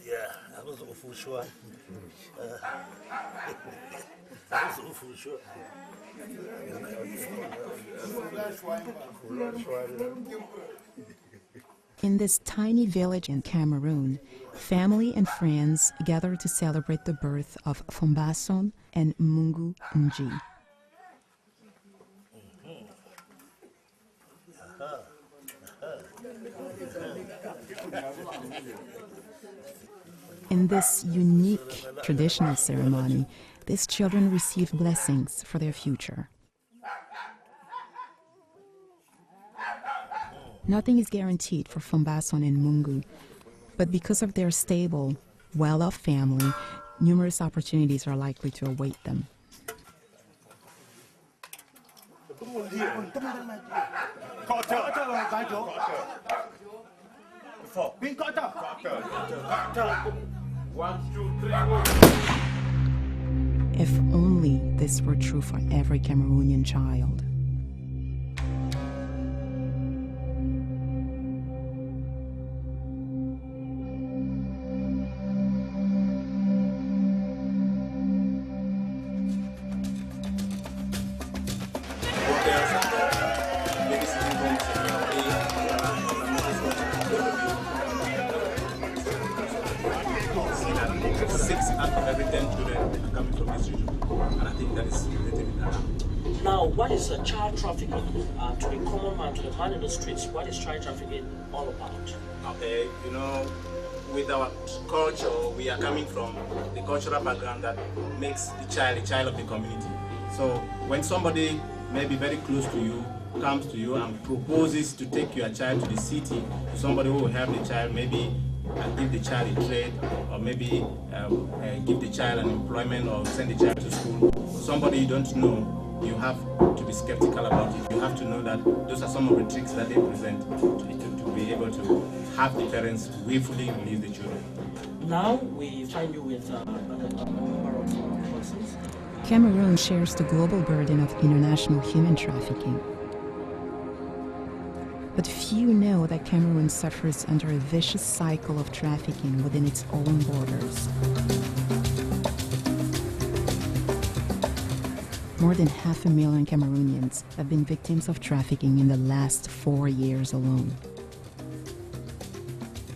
Yeah, I was awful sure. I was awful sure. In this tiny village in Cameroon, family and friends gather to celebrate the birth of Fombason and Mungu Nji. In this unique traditional ceremony, these children receive blessings for their future. Nothing is guaranteed for Fombason and Mungu, but because of their stable, well-off family, numerous opportunities are likely to await them. If only this were true for every Cameroonian child. Now, what is child trafficking? To the common man, to the man in the streets, what is child trafficking all about? Okay, you know, with our culture, we are coming from the cultural background that makes the child a child of the community. So when somebody maybe very close to you comes to you and proposes to take your child to the city, somebody who will help the child, maybe give the child a trade, or maybe give the child an employment, or send the child to school, somebody you don't know, you have to be skeptical about it. You have to know that those are some of the tricks that they present to be able to have the parents willfully release the children. Now we find you with a number of persons. Cameroon shares the global burden of international human trafficking. But few know that Cameroon suffers under a vicious cycle of trafficking within its own borders. More than 500,000 Cameroonians have been victims of trafficking in the last 4 years alone.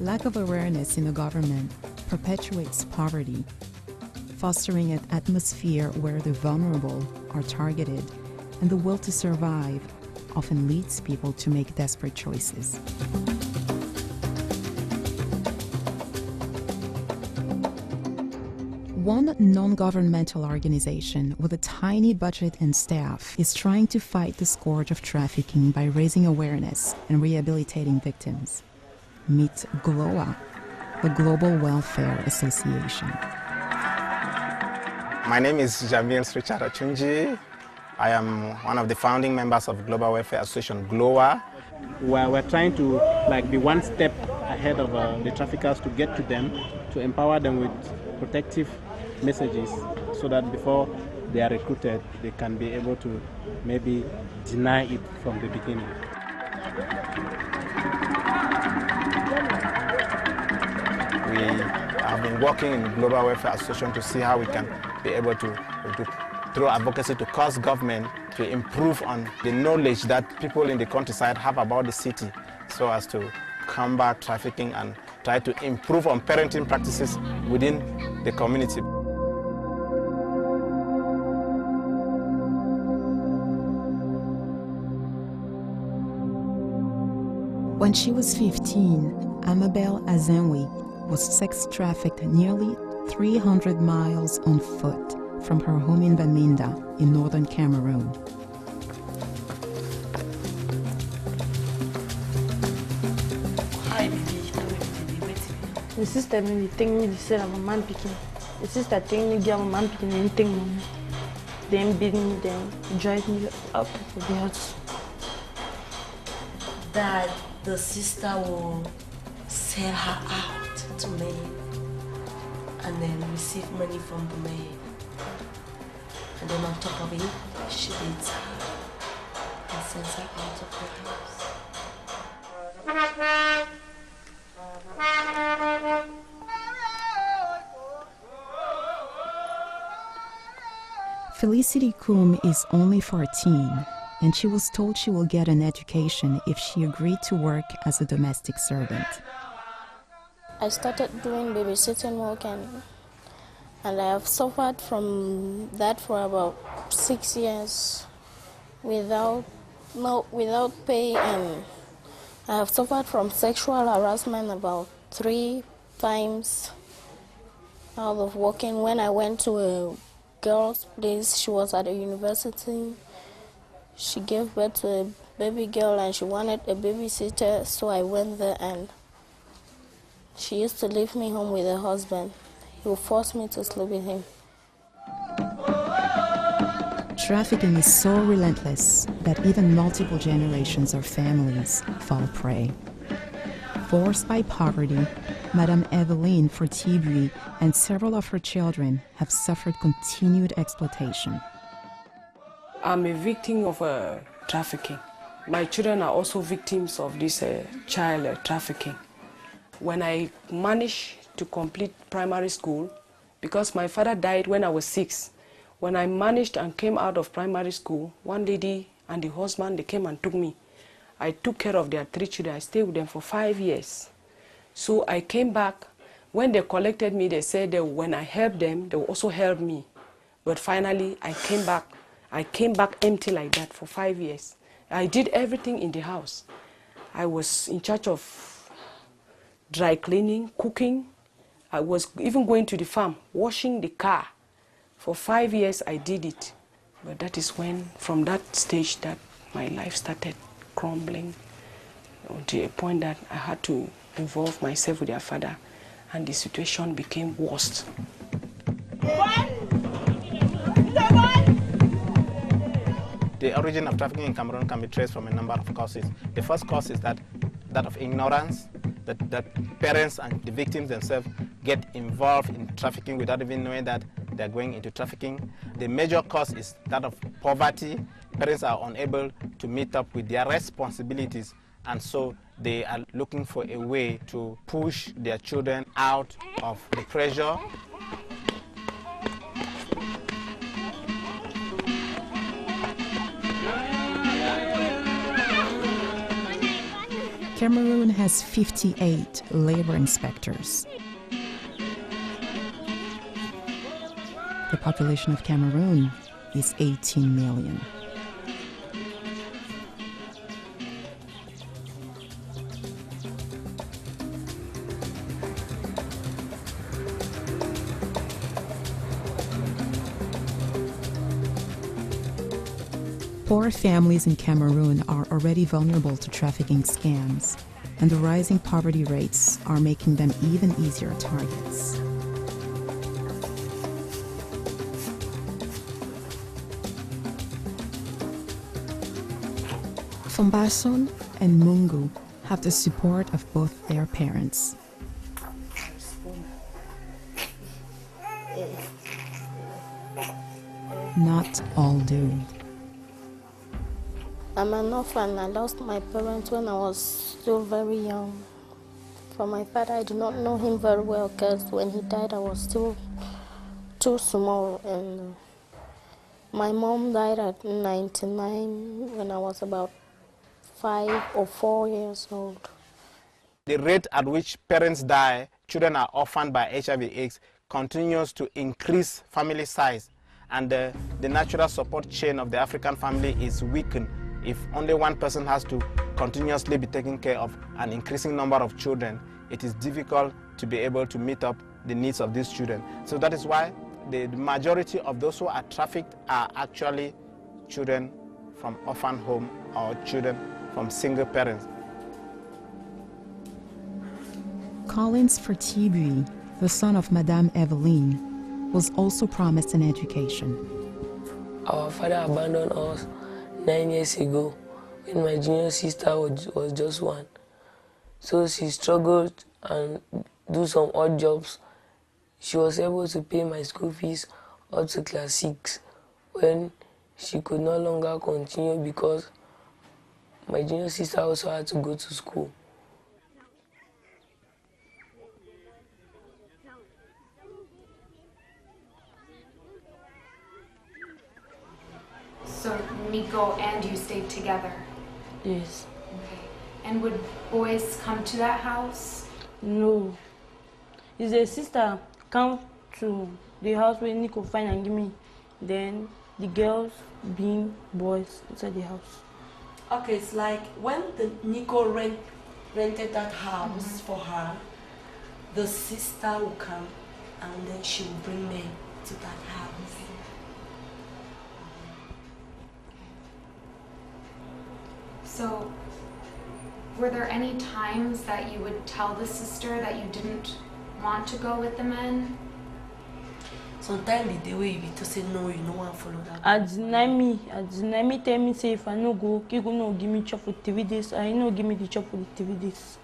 Lack of awareness in the government perpetuates poverty, fostering an atmosphere where the vulnerable are targeted, and the will to survive often leads people to make desperate choices. One non-governmental organization with a tiny budget and staff is trying to fight the scourge of trafficking by raising awareness and rehabilitating victims. Meet GLOA, the Global Welfare Association. My name is Jamil Srichara-Chunji. I am one of the founding members of Global Welfare Association, GLOA. We're trying to be one step ahead of the traffickers to get to them, to empower them with protective messages so that before they are recruited, they can be able to maybe deny it from the beginning. We have been working in the Global Welfare Association to see how we can be able to through advocacy to cause government to improve on the knowledge that people in the countryside have about the city, so as to combat trafficking and try to improve on parenting practices within the community. When she was 15, Amabel Azenwi was sex trafficked nearly 300 miles on foot from her home in Bamenda in northern Cameroon. The sister maybe think me the say I'm a man picking. The sister think me girl man picking anything mommy. Then beat me, then drive me out of the house. That the sister will sell her out to me and then receive money from the maid. And then on top of it, she beats her and sends her out of the house. Felicity Coombe is only 14, and she was told she will get an education if she agreed to work as a domestic servant. I started doing babysitting work and I have suffered from that for about 6 years without pay, and I have suffered from sexual harassment about 3 times out of working. When I went to a girl's place, she was at a university. She gave birth to a baby girl and she wanted a babysitter, so I went there and she used to leave me home with her husband. He would force me to sleep with him. Trafficking is so relentless that even multiple generations of families fall prey. Forced by poverty, Madame Eveline Fortibui and several of her children have suffered continued exploitation. I'm a victim of trafficking. My children are also victims of this child trafficking. When I managed to complete primary school, because my father died when I was 6, when I managed and came out of primary school, one lady and the husband, they came and took me. I took care of their 3 children. I stayed with them for 5 years. So I came back. When they collected me, they said that when I helped them, they will also help me. But finally, I came back. I came back empty like that for 5 years. I did everything in the house. I was in charge of dry cleaning, cooking. I was even going to the farm, washing the car. For 5 years, I did it. But that is when, from that stage, that my life started crumbling to a point that I had to involve myself with their father, and the situation became worse. The origin of trafficking in Cameroon can be traced from a number of causes. The first cause is that of ignorance, that parents and the victims themselves get involved in trafficking without even knowing that they're going into trafficking. The major cause is that of poverty. Parents are unable to meet up with their responsibilities, and so they are looking for a way to push their children out of the pressure. Cameroon has 58 labor inspectors. The population of Cameroon is 18 million. Poor families in Cameroon are already vulnerable to trafficking scams, and the rising poverty rates are making them even easier targets. Fombason and Mungu have the support of both their parents. Not all do. I'm an orphan. I lost my parents when I was still very young. For my father, I do not know him very well because when he died, I was still too small. And my mom died at 99 when I was about 5 or 4 years old. The rate at which parents die, children are orphaned by HIV/AIDS, continues to increase family size, and the natural support chain of the African family is weakened If only one person has to continuously be taking care of an increasing number of children, it is difficult to be able to meet up the needs of these children. So that is why the majority of those who are trafficked are actually children from orphan home or children from single parents. Collins Fertibui, the son of Madame Eveline, was also promised an education. Our father abandoned us 9 years ago when my junior sister was just 1. So she struggled and do some odd jobs. She was able to pay my school fees up to class 6 when she could no longer continue because my junior sister also had to go to school. So Nico and you stayed together? Yes. Okay. And would boys come to that house? No. His sister come to the house where Nico find and give me. Then the girls being boys inside the house. Okay, it's like when Nico rented that house for her, the sister will come and then she will bring them to that house. So, were there any times that you would tell the sister that you didn't want to go with the men? Sometimes the way you be to say no, you don't want to follow that. I deny me, tell me say if I no go, he go no give me chop for 3 days. I no give me the chop for the 3 days.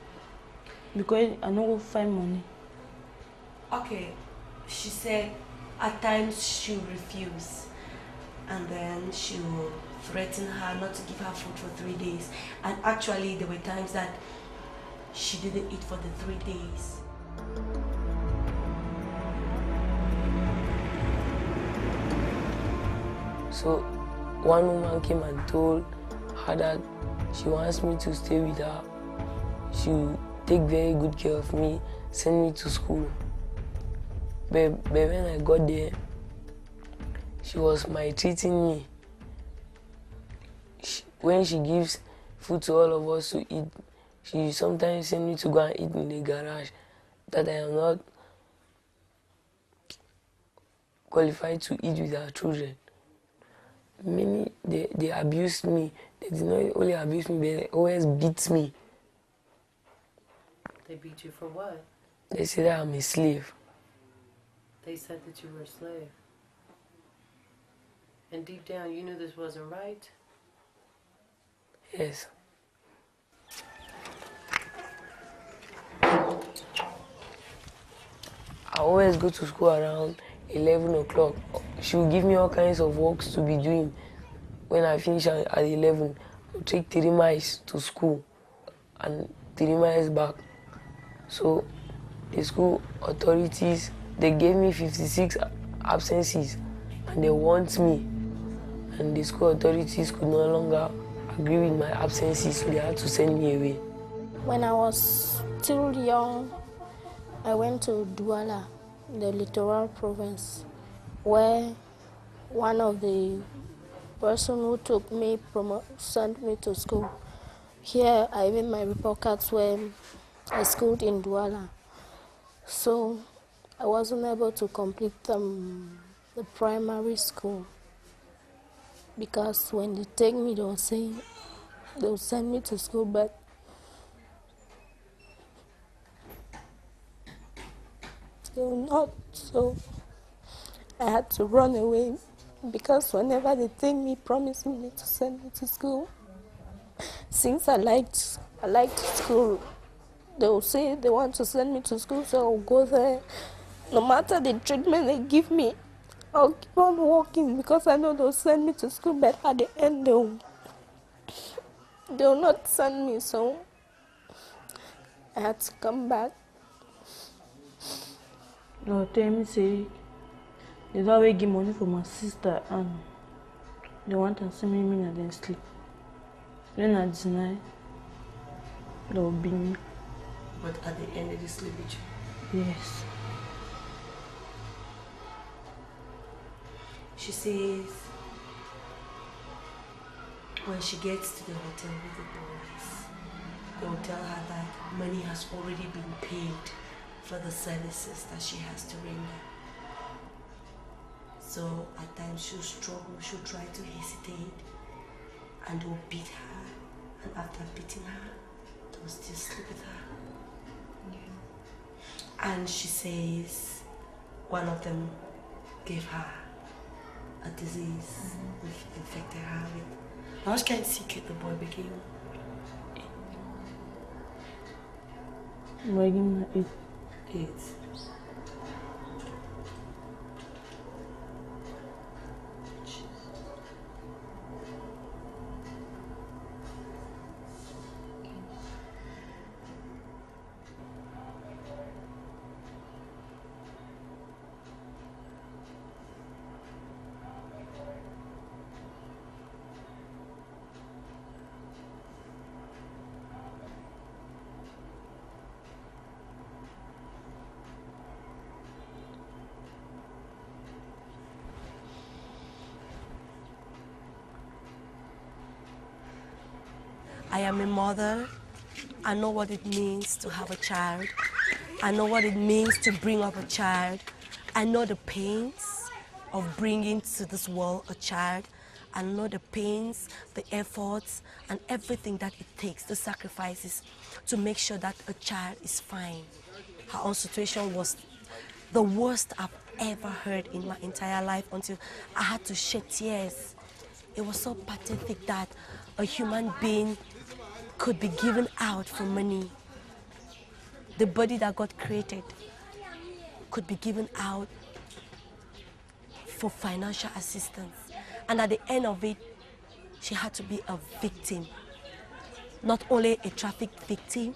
Because I no go find money. Okay, she said at times she'll refuse. And then she will threaten her not to give her food for 3 days. And actually there were times that she didn't eat for the 3 days. So one woman came and told her that she wants me to stay with her. She will take very good care of me, send me to school. But when I got there, she was maltreating me. When she gives food to all of us to eat, she sometimes sends me to go and eat in the garage that I am not qualified to eat with her children. Many, they abused me. They did not only abuse me, they always beat me. They beat you for what? They said that I'm a slave. They said that you were a slave. And deep down, you knew this wasn't right? Yes. I always go to school around 11 o'clock. She will give me all kinds of works to be doing. When I finish at 11, I'll take 3 miles to school and 3 miles back. So the school authorities, they gave me 56 absences and they want me. And the school authorities could no longer agree with my absences, so they had to send me away. When I was still young, I went to Douala, the littoral province, where one of the person who took me sent me to school. Here, I made my report cards when I schooled in Douala. So I wasn't able to complete the primary school because when they take me, they'll send me to school, but still not. So I had to run away because whenever they take me, promise me to send me to school. Since I liked school, they'll say they want to send me to school, so I'll go there. No matter the treatment they give me, I'll keep on walking because I know they'll send me to school, but at the end they'll not send me, so I had to come back. They'll tell me, say, they don't always give money for my sister and they want to send me and then sleep. When I deny, they'll beat me. But at the end, they sleep with you? Yes. She says, When she gets to the hotel with the boys, they'll tell her that money has already been paid for the services that she has to render. So at times she'll struggle, she'll try to hesitate, and they'll beat her. And after beating her, they'll still sleep with her. Yeah. And she says one of them gave her a disease, which infected her with. I was trying to see the boy became. AIDS. I am a mother. I know what it means to have a child. I know what it means to bring up a child. I know the pains of bringing to this world a child. I know the pains, the efforts, and everything that it takes, the sacrifices to make sure that a child is fine. Her own situation was the worst I've ever heard in my entire life until I had to shed tears. It was so pathetic that a human being could be given out for money. The body that God created could be given out for financial assistance. And at the end of it, she had to be a victim. Not only a trafficked victim,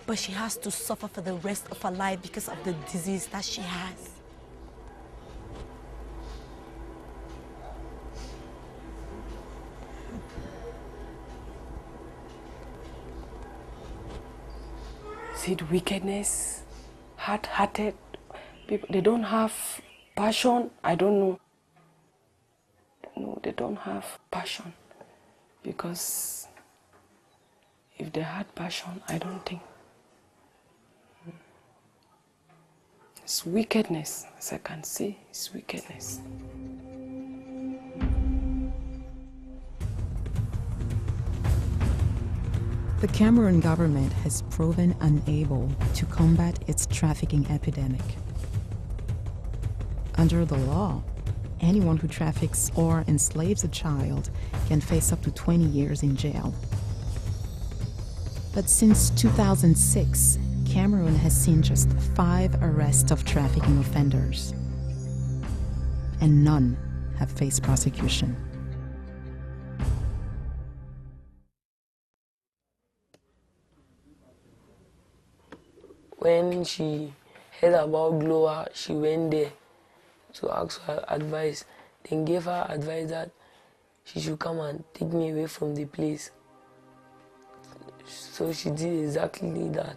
but she has to suffer for the rest of her life because of the disease that she has. Is it wickedness, hard-hearted people? They don't have passion. I don't know. No, they don't have passion, because if they had passion, I don't think. It's wickedness, as I can see. It's wickedness. The Cameroon government has proven unable to combat its trafficking epidemic. Under the law, anyone who traffics or enslaves a child can face up to 20 years in jail. But since 2006, Cameroon has seen just 5 arrests of trafficking offenders, and none have faced prosecution. When she heard about Gloa, she went there to ask for advice. Then gave her advice that she should come and take me away from the place. So she did exactly that.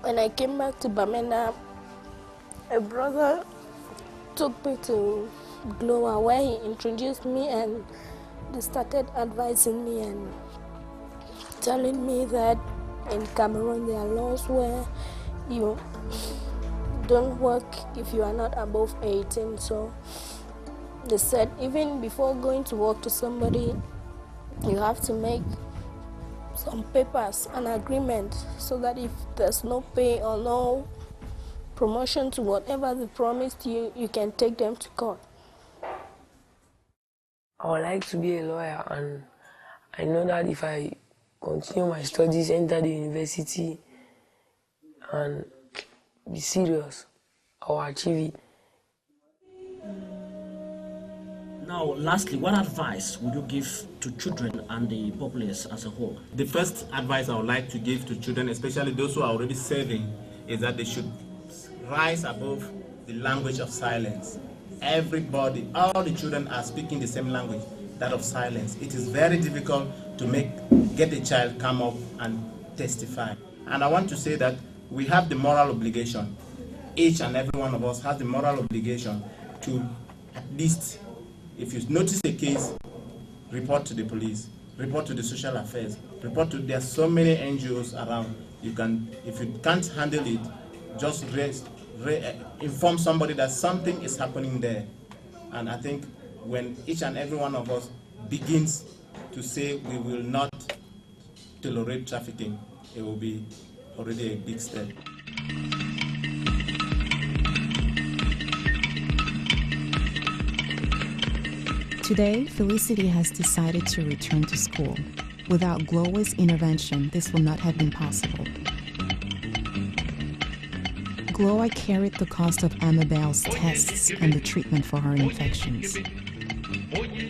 When I came back to Bamenda, a brother took me to Gloa, where he introduced me, and they started advising me and telling me that in Cameroon there are laws where you don't work if you are not above 18. So they said even before going to work to somebody, you have to make some papers, an agreement, so that if there's no pay or no promotion to whatever they promised you, you can take them to court. I would like to be a lawyer, and I know that if I continue my studies, enter the university, and be serious, I will achieve it. Now, lastly, what advice would you give to children and the populace as a whole? The first advice I would like to give to children, especially those who are already serving, is that they should rise above the language of silence. Everybody, all the children are speaking the same language, that of silence. It is very difficult to get a child come up and testify. And I want to say that we have the moral obligation. Each and every one of us has the moral obligation to, at least, if you notice a case, report to the police, report to the social affairs, there are so many NGOs around. You can, if you can't handle it, just inform somebody that something is happening there. And I think when each and every one of us begins to say we will not tolerate trafficking, it will be already a big step. Today, Felicity has decided to return to school. Without Glowa's intervention, this would not have been possible. Glowa carried the cost of Amabel's tests and the treatment for her infections.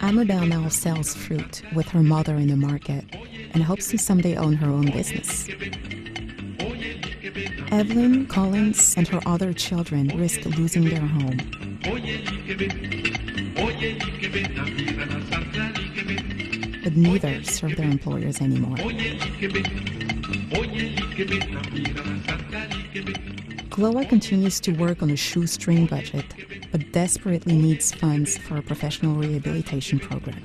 Amabel now sells fruit with her mother in the market and hopes to someday own her own business. Evelyn, Collins, and her other children risk losing their home. But neither serve their employers anymore. Glowa continues to work on a shoestring budget, but desperately needs funds for a professional rehabilitation program.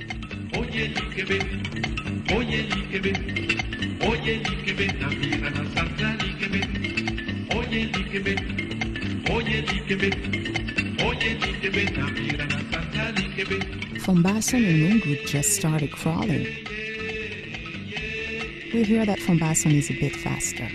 Fombason and Mungu just started crawling. We hear that Fombason is a bit faster.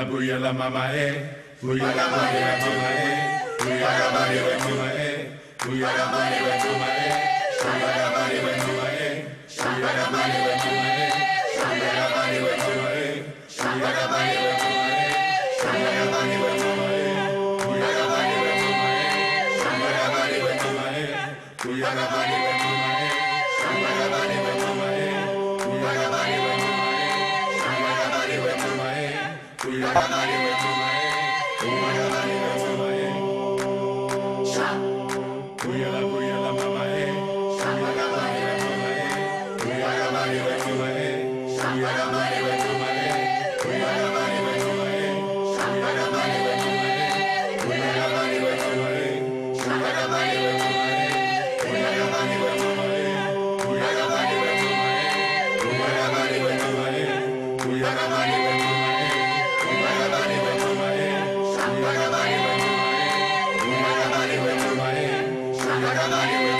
Booyala mama booyala mama booyala mama booyala mama Bye.